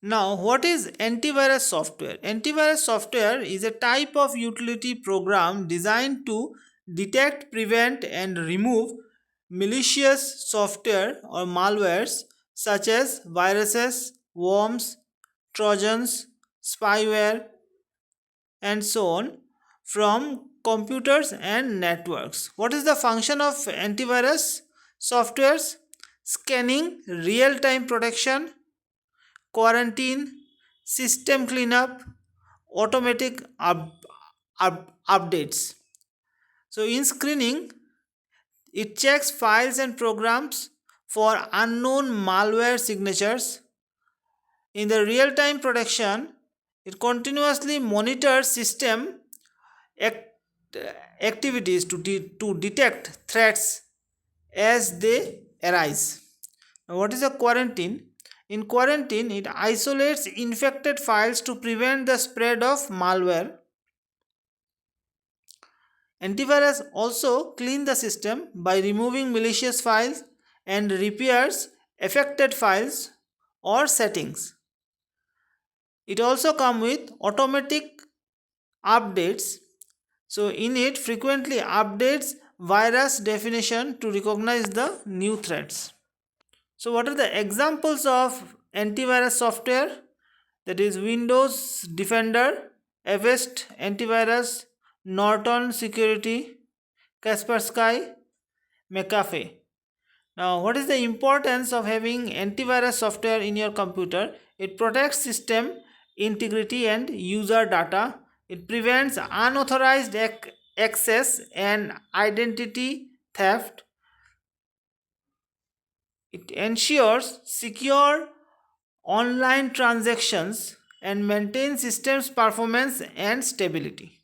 Now, what is antivirus software? Antivirus software is a type of utility program designed to detect, prevent, and remove malicious software or malwares such as viruses, worms, trojans, spyware, and so on from computers and networks. What is the function of antivirus softwares? Scanning, real time protection, quarantine, system cleanup, automatic updates. So, in screening, it checks files and programs for unknown malware signatures. In the real time protection, it continuously monitors system act- activities to detect threats as they arise. Now, what is a quarantine? In quarantine, it isolates infected files to prevent the spread of malware. Antivirus also clean the system by removing malicious files and repairs affected files or settings. It also comes with automatic updates. So in it frequently updates virus definition to recognize the new threats. So what are the examples of antivirus software? That is Windows Defender, Avast Antivirus, Norton Security, Kaspersky, McAfee. Now, what is the importance of having antivirus software in your computer? It protects system integrity and user data. It prevents unauthorized access and identity theft. It ensures secure online transactions and maintains systems performance and stability.